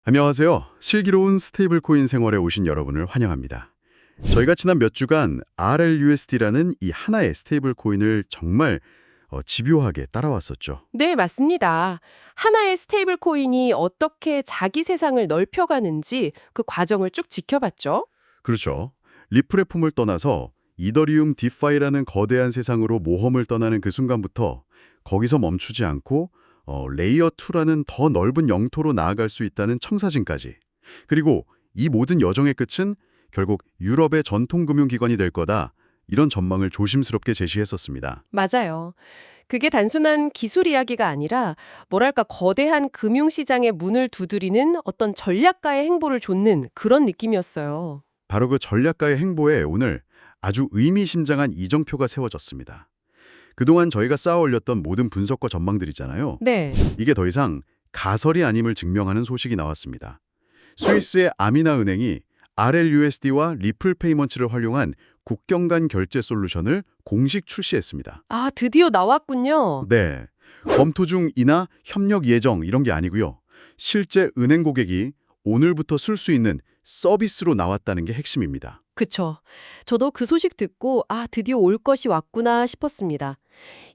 안녕하세요. 슬기로운 스테이블 코인 생활에 오신 여러분을 환영합니다. 저희가 지난 몇 주간 RLUSD라는 이 하나의 스테이블 코인을 정말 집요하게 따라왔었죠. 네, 맞습니다. 하나의 스테이블 코인이 어떻게 자기 세상을 넓혀가는지 그 과정을 쭉 지켜봤죠. 그렇죠. 리플의 품을 떠나서 이더리움 디파이라는 거대한 세상으로 모험을 떠나는 그 순간부터 거기서 멈추지 않고 레이어 2라는 더 넓은 영토로 나아갈 수 있다는 청사진까지. 그리고 이 모든 여정의 끝은 결국 유럽의 전통금융기관이 될 거다. 이런 전망을 조심스럽게 제시했었습니다. 맞아요. 그게 단순한 기술 이야기가 아니라 뭐랄까 거대한 금융시장의 문을 두드리는 어떤 전략가의 행보를 좇는 그런 느낌이었어요. 바로 그 전략가의 행보에 오늘 아주 의미심장한 이정표가 세워졌습니다. 그동안 저희가 쌓아 올렸던 모든 분석과 전망들이잖아요. 네, 이게 더 이상 가설이 아님을 증명하는 소식이 나왔습니다. 스위스의 아미나 은행이 RLUSD와 리플 페이먼츠를 활용한 국경 간 결제 솔루션을 공식 출시했습니다. 아, 드디어 나왔군요. 네, 검토 중이나 협력 예정 이런 게 아니고요. 실제 은행 고객이 오늘부터 쓸 수 있는 서비스로 나왔다는 게 핵심입니다. 그쵸. 저도 그 소식 듣고 드디어 올 것이 왔구나 싶었습니다.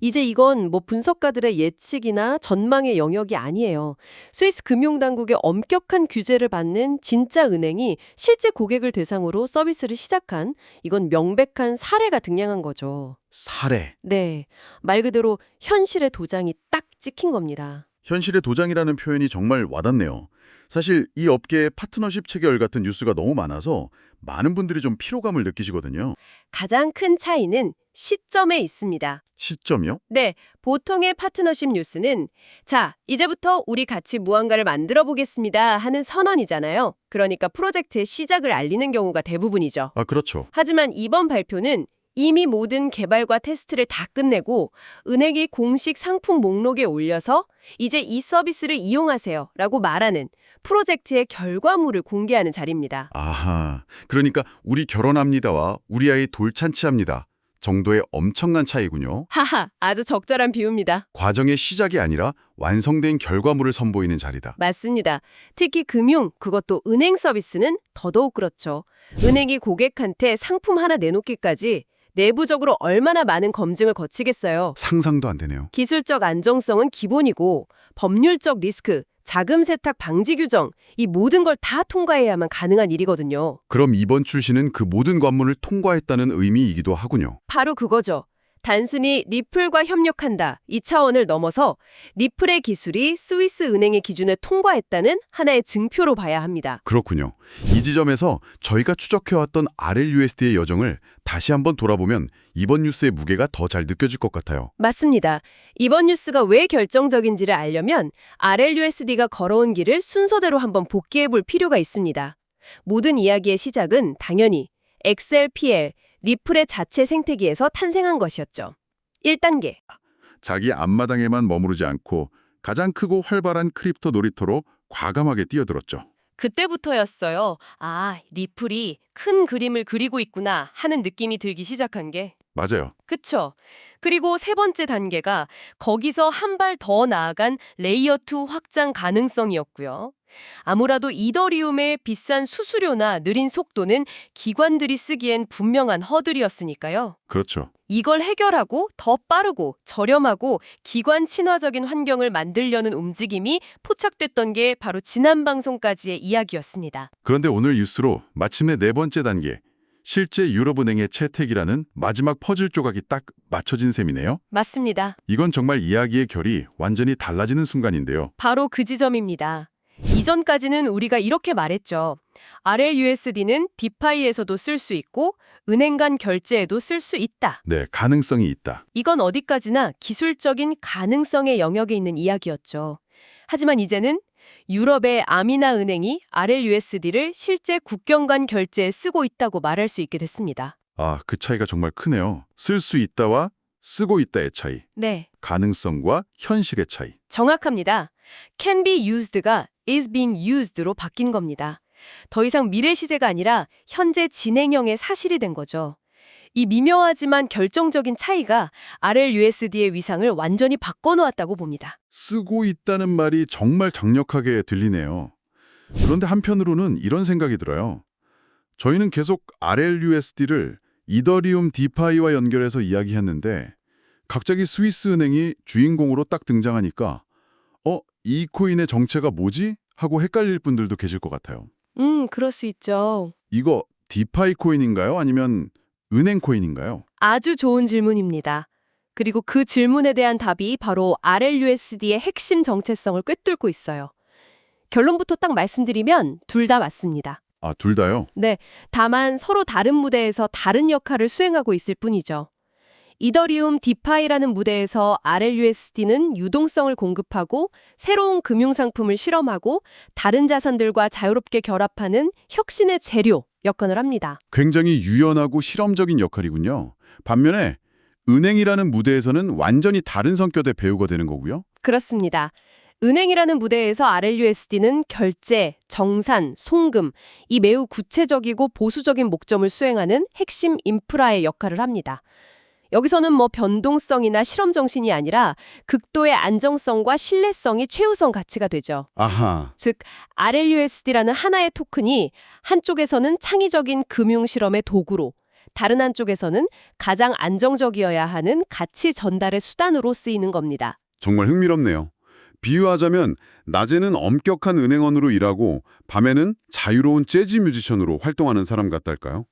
이제 이건 뭐 분석가들의 예측이나 전망의 영역이 아니에요. 스위스 금융당국의 엄격한 규제를 받는 진짜 은행이 실제 고객을 대상으로 서비스를 시작한 이건 명백한 사례가 등장한 거죠. 사례. 네, 말 그대로 현실의 도장이 딱 찍힌 겁니다. 현실의 도장이라는 표현이 정말 와닿네요. 사실 이 업계의 파트너십 체결 같은 뉴스가 너무 많아서 많은 분들이 좀 피로감을 느끼시거든요. 가장 큰 차이는 시점에 있습니다. 시점이요? 네, 보통의 파트너십 뉴스는 자, 이제부터 우리 같이 무언가를 만들어 보겠습니다 하는 선언이잖아요. 그러니까 프로젝트의 시작을 알리는 경우가 대부분이죠. 아, 그렇죠. 하지만 이번 발표는 이미 모든 개발과 테스트를 다 끝내고 은행이 공식 상품 목록에 올려서 이제 이 서비스를 이용하세요 라고 말하는 프로젝트의 결과물을 공개하는 자리입니다. 아하, 그러니까 우리 결혼합니다와 우리 아이 돌잔치합니다 정도의 엄청난 차이군요. 하하, 아주 적절한 비유입니다. 과정의 시작이 아니라 완성된 결과물을 선보이는 자리다. 맞습니다. 특히 금융, 그것도 은행 서비스는 더더욱 그렇죠. 은행이 고객한테 상품 하나 내놓기까지 내부적으로 얼마나 많은 검증을 거치겠어요. 상상도 안 되네요. 기술적 안정성은 기본이고 법률적 리스크, 자금 세탁 방지 규정, 이 모든 걸 다 통과해야만 가능한 일이거든요. 그럼 이번 출시는 그 모든 관문을 통과했다는 의미이기도 하군요. 바로 그거죠. 단순히 리플과 협력한다 이 차원을 넘어서 리플의 기술이 스위스 은행의 기준에 통과했다는 하나의 증표로 봐야 합니다. 그렇군요. 이 지점에서 저희가 추적해왔던 RLUSD의 여정을 다시 한번 돌아보면 이번 뉴스의 무게가 더 잘 느껴질 것 같아요. 맞습니다. 이번 뉴스가 왜 결정적인지를 알려면 RLUSD가 걸어온 길을 순서대로 한번 복기해 볼 필요가 있습니다. 모든 이야기의 시작은 당연히 XLPL, 리플의 자체 생태계에서 탄생한 것이었죠. 1단계. 자기 앞마당에만 머무르지 않고 가장 크고 활발한 크립토 놀이터로 과감하게 뛰어들었죠. 그때부터였어요. 리플이 큰 그림을 그리고 있구나 하는 느낌이 들기 시작한 게. 맞아요. 그쵸? 그리고 세 번째 단계가 거기서 한 발 더 나아간 레이어 2 확장 가능성이었고요. 아무래도 이더리움의 비싼 수수료나 느린 속도는 기관들이 쓰기엔 분명한 허들이었으니까요. 그렇죠. 이걸 해결하고 더 빠르고 저렴하고 기관 친화적인 환경을 만들려는 움직임이 포착됐던 게 바로 지난 방송까지의 이야기였습니다. 그런데 오늘 뉴스로 마침내 네 번째 단계, 실제 유럽은행의 채택이라는 마지막 퍼즐 조각이 딱 맞춰진 셈이네요. 맞습니다. 이건 정말 이야기의 결이 완전히 달라지는 순간인데요. 바로 그 지점입니다. 이전까지는 우리가 이렇게 말했죠. RLUSD는 디파이에서도 쓸 수 있고 은행 간 결제에도 쓸 수 있다. 네, 가능성이 있다. 이건 어디까지나 기술적인 가능성의 영역에 있는 이야기였죠. 하지만 이제는 유럽의 아미나 은행이 RLUSD를 실제 국경 간 결제에 쓰고 있다고 말할 수 있게 됐습니다. 아, 그 차이가 정말 크네요. 쓸 수 있다와 쓰고 있다의 차이, 네, 가능성과 현실의 차이. 정확합니다. can be used가 is being used로 바뀐 겁니다. 더 이상 미래 시제가 아니라 현재 진행형의 사실이 된 거죠. 이 미묘하지만 결정적인 차이가 RLUSD의 위상을 완전히 바꿔놓았다고 봅니다. 쓰고 있다는 말이 정말 강력하게 들리네요. 그런데 한편으로는 이런 생각이 들어요. 저희는 계속 RLUSD를 이더리움 디파이와 연결해서 이야기했는데 갑자기 스위스 은행이 주인공으로 딱 등장하니까 이 코인의 정체가 뭐지? 하고 헷갈릴 분들도 계실 것 같아요. 그럴 수 있죠. 이거 디파이 코인인가요? 아니면 은행 코인인가요? 아주 좋은 질문입니다. 그리고 그 질문에 대한 답이 바로 RLUSD의 핵심 정체성을 꿰뚫고 있어요. 결론부터 딱 말씀드리면 둘 다 맞습니다. 아, 둘 다요? 네, 다만 서로 다른 무대에서 다른 역할을 수행하고 있을 뿐이죠. 이더리움 디파이라는 무대에서 RLUSD는 유동성을 공급하고 새로운 금융상품을 실험하고 다른 자산들과 자유롭게 결합하는 혁신의 재료 역할을 합니다. 굉장히 유연하고 실험적인 역할이군요. 반면에 은행이라는 무대에서는 완전히 다른 성격의 배우가 되는 거고요. 그렇습니다. 은행이라는 무대에서 RLUSD는 결제, 정산, 송금, 이 매우 구체적이고 보수적인 목적을 수행하는 핵심 인프라의 역할을 합니다. 여기서는 변동성이나 실험 정신이 아니라 극도의 안정성과 신뢰성이 최우선 가치가 되죠. 아하, 즉, RLUSD라는 하나의 토큰이 한쪽에서는 창의적인 금융 실험의 도구로, 다른 한쪽에서는 가장 안정적이어야 하는 가치 전달의 수단으로 쓰이는 겁니다. 정말 흥미롭네요. 비유하자면 낮에는 엄격한 은행원으로 일하고 밤에는 자유로운 재즈 뮤지션으로 활동하는 사람 같달까요?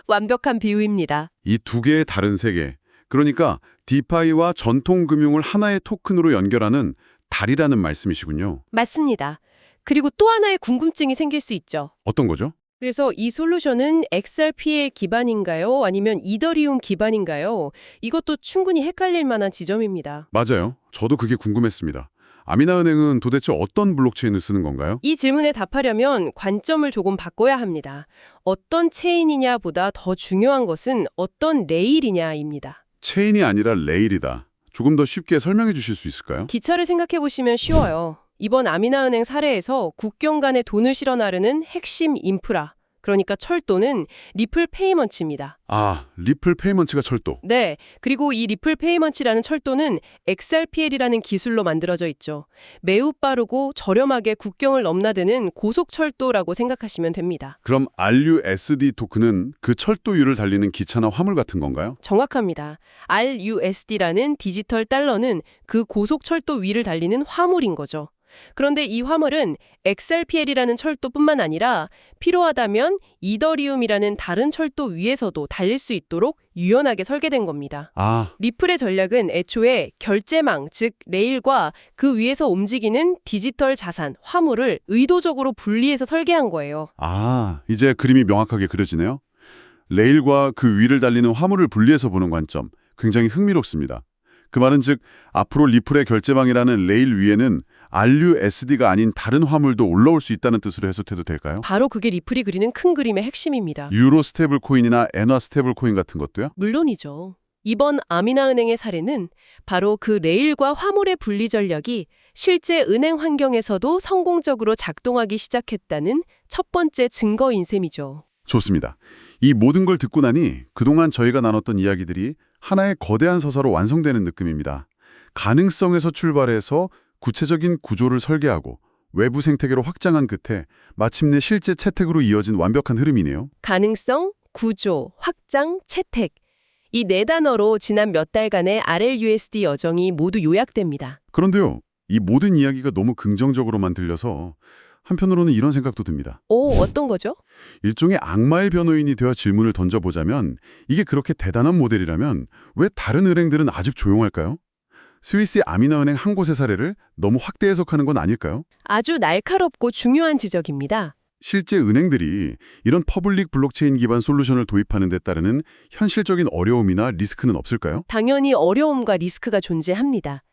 완벽한 비유입니다. 이 두 개의 다른 세계, 그러니까 디파이와 전통 금융을 하나의 토큰으로 연결하는 다리라는 말씀이시군요. 맞습니다. 그리고 또 하나의 궁금증이 생길 수 있죠. 어떤 거죠? 그래서 이 솔루션은 XRP의 기반인가요? 아니면 이더리움 기반인가요? 이것도 충분히 헷갈릴 만한 지점입니다. 맞아요. 저도 그게 궁금했습니다. 아미나은행은 도대체 어떤 블록체인을 쓰는 건가요? 이 질문에 답하려면 관점을 조금 바꿔야 합니다. 어떤 체인이냐보다 더 중요한 것은 어떤 레일이냐입니다. 체인이 아니라 레일이다. 조금 더 쉽게 설명해 주실 수 있을까요? 기차를 생각해 보시면 쉬워요. 이번 아미나은행 사례에서 국경 간에 돈을 실어 나르는 핵심 인프라, 그러니까 철도는 리플 페이먼츠입니다. 아, 리플 페이먼츠가 철도. 네, 그리고 이 리플 페이먼츠라는 철도는 XRPL이라는 기술로 만들어져 있죠. 매우 빠르고 저렴하게 국경을 넘나드는 고속철도라고 생각하시면 됩니다. 그럼 RUSD 토큰은 그 철도유를 달리는 기차나 화물 같은 건가요? 정확합니다. RUSD라는 디지털 달러는 그 고속철도 위를 달리는 화물인 거죠. 그런데 이 화물은 XRPL이라는 철도뿐만 아니라 필요하다면 이더리움이라는 다른 철도 위에서도 달릴 수 있도록 유연하게 설계된 겁니다. 아, 리플의 전략은 애초에 결제망, 즉 레일과 그 위에서 움직이는 디지털 자산, 화물을 의도적으로 분리해서 설계한 거예요. 이제 그림이 명확하게 그려지네요. 레일과 그 위를 달리는 화물을 분리해서 보는 관점, 굉장히 흥미롭습니다. 그 말은 즉 앞으로 리플의 결제망이라는 레일 위에는 RUSD가 아닌 다른 화물도 올라올 수 있다는 뜻으로 해석해도 될까요? 바로 그게 리플이 그리는 큰 그림의 핵심입니다. 유로 스테이블 코인이나 엔화 스테이블 코인 같은 것도요? 물론이죠. 이번 아미나은행의 사례는 바로 그 레일과 화물의 분리 전략이 실제 은행 환경에서도 성공적으로 작동하기 시작했다는 첫 번째 증거인 셈이죠. 좋습니다. 이 모든 걸 듣고 나니 그동안 저희가 나눴던 이야기들이 하나의 거대한 서사로 완성되는 느낌입니다. 가능성에서 출발해서 구체적인 구조를 설계하고 외부 생태계로 확장한 끝에 마침내 실제 채택으로 이어진 완벽한 흐름이네요. 가능성, 구조, 확장, 채택. 이 네 단어로 지난 몇 달간의 RLUSD 여정이 모두 요약됩니다. 그런데요, 이 모든 이야기가 너무 긍정적으로만 들려서 한편으로는 이런 생각도 듭니다. 어떤 거죠? 일종의 악마의 변호인이 되어 질문을 던져보자면 이게 그렇게 대단한 모델이라면 왜 다른 은행들은 아직 조용할까요? 스위스의 아미나은행 한 곳의 사례를 너무 확대 해석하는 건 아닐까요? 아주 날카롭고 중요한 지적입니다. 실제 은행들이 이런 퍼블릭 블록체인 기반 솔루션을 도입하는 데 따르는 현실적인 어려움이나 리스크는 없을까요? 당연히 어려움과 리스크가 존재합니다.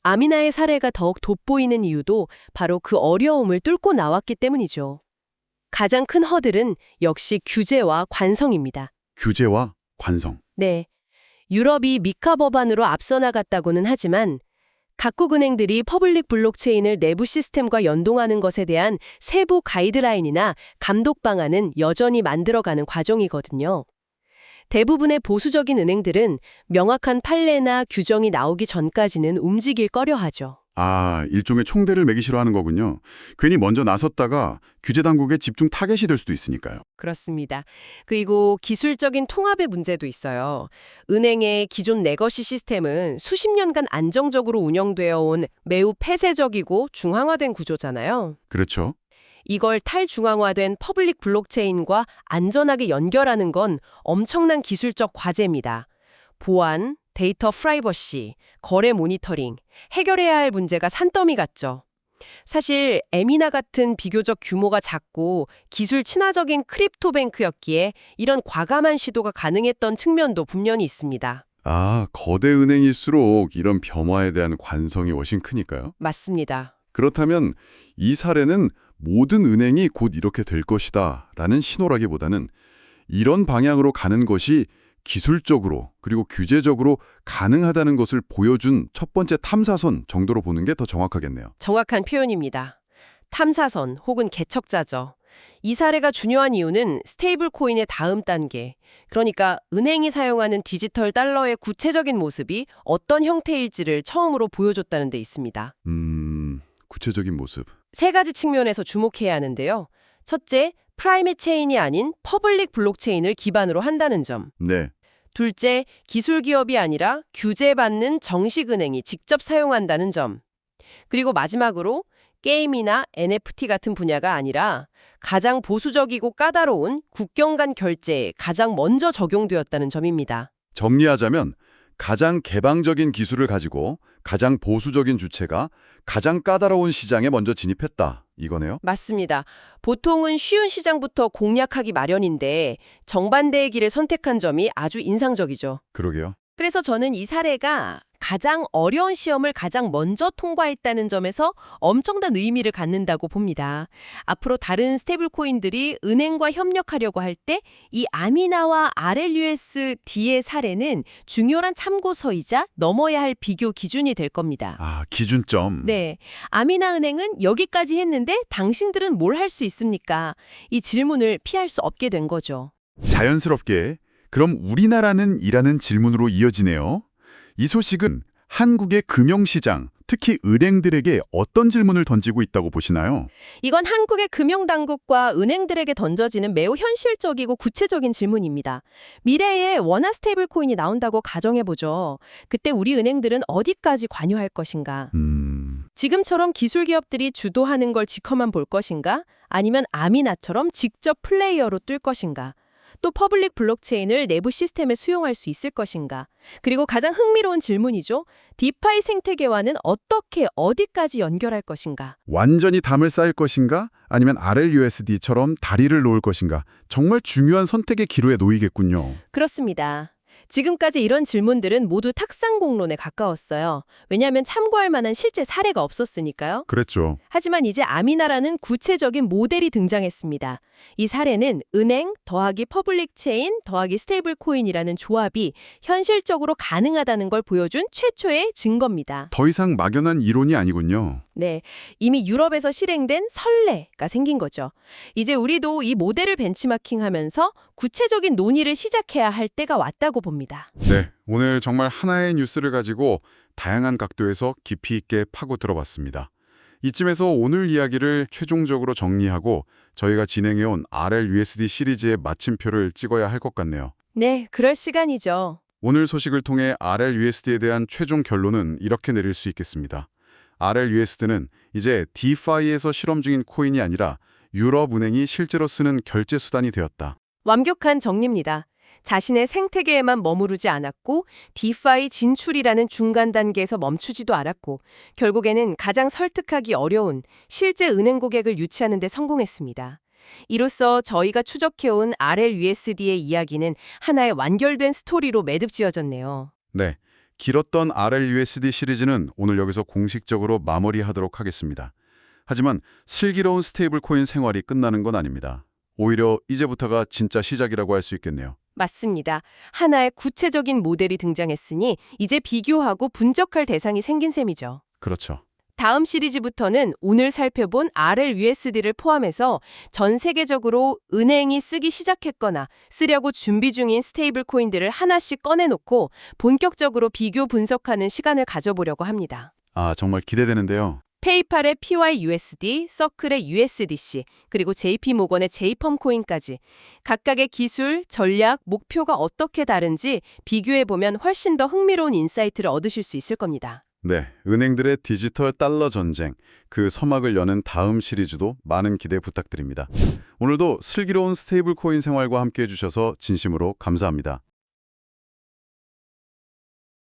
아미나의 사례가 더욱 돋보이는 이유도 바로 그 어려움을 뚫고 나왔기 때문이죠. 가장 큰 허들은 역시 규제와 관성입니다. 규제와 관성. 네, 유럽이 미카 법안으로 앞서 나갔다고는 하지만 각국 은행들이 퍼블릭 블록체인을 내부 시스템과 연동하는 것에 대한 세부 가이드라인이나 감독 방안은 여전히 만들어가는 과정이거든요. 대부분의 보수적인 은행들은 명확한 판례나 규정이 나오기 전까지는 움직일 꺼려하죠. 아, 일종의 총대를 매기 싫어하는 거군요. 괜히 먼저 나섰다가 규제 당국의 집중 타겟이 될 수도 있으니까요. 그렇습니다. 그리고 기술적인 통합의 문제도 있어요. 은행의 기존 레거시 시스템은 수십 년간 안정적으로 운영되어 온 매우 폐쇄적이고 중앙화된 구조잖아요. 그렇죠. 이걸 탈중앙화된 퍼블릭 블록체인과 안전하게 연결하는 건 엄청난 기술적 과제입니다. 보안, 데이터 프라이버시, 거래 모니터링, 해결해야 할 문제가 산더미 같죠. 사실 에미나 같은 비교적 규모가 작고 기술 친화적인 크립토뱅크였기에 이런 과감한 시도가 가능했던 측면도 분명히 있습니다. 아, 거대 은행일수록 이런 변화에 대한 관성이 훨씬 크니까요. 맞습니다. 그렇다면 이 사례는 모든 은행이 곧 이렇게 될 것이다 라는 신호라기보다는 이런 방향으로 가는 것이 기술적으로 그리고 규제적으로 가능하다는 것을 보여준 첫 번째 탐사선 정도로 보는 게 더 정확하겠네요. 정확한 표현입니다. 탐사선 혹은 개척자죠. 이 사례가 중요한 이유는 스테이블 코인의 다음 단계, 그러니까 은행이 사용하는 디지털 달러의 구체적인 모습이 어떤 형태일지를 처음으로 보여줬다는 데 있습니다. 구체적인 모습. 세 가지 측면에서 주목해야 하는데요. 첫째, 프라이빗 체인이 아닌 퍼블릭 블록체인을 기반으로 한다는 점. 네. 둘째, 기술 기업이 아니라 규제받는 정식 은행이 직접 사용한다는 점. 그리고 마지막으로 게임이나 NFT 같은 분야가 아니라 가장 보수적이고 까다로운 국경 간 결제에 가장 먼저 적용되었다는 점입니다. 정리하자면 가장 개방적인 기술을 가지고 가장 보수적인 주체가 가장 까다로운 시장에 먼저 진입했다. 이거네요. 맞습니다. 보통은 쉬운 시장부터 공략하기 마련인데 정반대의 길을 선택한 점이 아주 인상적이죠. 그러게요. 그래서 저는 이 사례가 가장 어려운 시험을 가장 먼저 통과했다는 점에서 엄청난 의미를 갖는다고 봅니다. 앞으로 다른 스테이블 코인들이 은행과 협력하려고 할 때 이 아미나와 RLUSD의 사례는 중요한 참고서이자 넘어야 할 비교 기준이 될 겁니다. 아, 기준점. 네, 아미나 은행은 여기까지 했는데 당신들은 뭘 할 수 있습니까? 이 질문을 피할 수 없게 된 거죠. 자연스럽게 그럼 우리나라는 이라는 질문으로 이어지네요. 이 소식은 한국의 금융시장, 특히 은행들에게 어떤 질문을 던지고 있다고 보시나요? 이건 한국의 금융당국과 은행들에게 던져지는 매우 현실적이고 구체적인 질문입니다. 미래에 원화 스테이블 코인이 나온다고 가정해보죠. 그때 우리 은행들은 어디까지 관여할 것인가? 지금처럼 기술 기업들이 주도하는 걸 지켜만 볼 것인가? 아니면 아미나처럼 직접 플레이어로 뛸 것인가? 또 퍼블릭 블록체인을 내부 시스템에 수용할 수 있을 것인가? 그리고 가장 흥미로운 질문이죠. 디파이 생태계와는 어떻게 어디까지 연결할 것인가? 완전히 담을 쌓을 것인가? 아니면 RLUSD처럼 다리를 놓을 것인가? 정말 중요한 선택의 기로에 놓이겠군요. 그렇습니다. 지금까지 이런 질문들은 모두 탁상공론에 가까웠어요. 왜냐하면 참고할 만한 실제 사례가 없었으니까요. 그랬죠. 하지만 이제 아미나라는 구체적인 모델이 등장했습니다. 이 사례는 은행 더하기 퍼블릭 체인 더하기 스테이블 코인이라는 조합이 현실적으로 가능하다는 걸 보여준 최초의 증거입니다. 더 이상 막연한 이론이 아니군요. 네, 이미 유럽에서 실행된 선례가 생긴 거죠. 이제 우리도 이 모델을 벤치마킹하면서 구체적인 논의를 시작해야 할 때가 왔다고 봅니다. 네, 오늘 정말 하나의 뉴스를 가지고 다양한 각도에서 깊이 있게 파고 들어봤습니다. 이쯤에서 오늘 이야기를 최종적으로 정리하고 저희가 진행해온 RLUSD 시리즈의 마침표를 찍어야 할 것 같네요. 네, 그럴 시간이죠. 오늘 소식을 통해 RLUSD에 대한 최종 결론은 이렇게 내릴 수 있겠습니다. RLUSD는 이제 DeFi에서 실험 중인 코인이 아니라 유럽은행이 실제로 쓰는 결제 수단이 되었다. 완벽한 정리입니다. 자신의 생태계에만 머무르지 않았고 디파이 진출이라는 중간 단계에서 멈추지도 않았고 결국에는 가장 설득하기 어려운 실제 은행 고객을 유치하는 데 성공했습니다. 이로써 저희가 추적해온 RLUSD의 이야기는 하나의 완결된 스토리로 매듭지어졌네요. 네, 길었던 RLUSD 시리즈는 오늘 여기서 공식적으로 마무리하도록 하겠습니다. 하지만 슬기로운 스테이블 코인 생활이 끝나는 건 아닙니다. 오히려 이제부터가 진짜 시작이라고 할 수 있겠네요. 맞습니다. 하나의 구체적인 모델이 등장했으니 이제 비교하고 분석할 대상이 생긴 셈이죠. 그렇죠. 다음 시리즈부터는 오늘 살펴본 RLUSD를 포함해서 전 세계적으로 은행이 쓰기 시작했거나 쓰려고 준비 중인 스테이블 코인들을 하나씩 꺼내놓고 본격적으로 비교 분석하는 시간을 가져보려고 합니다. 아, 정말 기대되는데요. 페이팔의 PYUSD, 서클의 USDC, 그리고 JP모건의 제이펌코인까지 각각의 기술, 전략, 목표가 어떻게 다른지 비교해보면 훨씬 더 흥미로운 인사이트를 얻으실 수 있을 겁니다. 네, 은행들의 디지털 달러 전쟁, 그 서막을 여는 다음 시리즈도 많은 기대 부탁드립니다. 오늘도 슬기로운 스테이블 코인 생활과 함께 해주셔서 진심으로 감사합니다.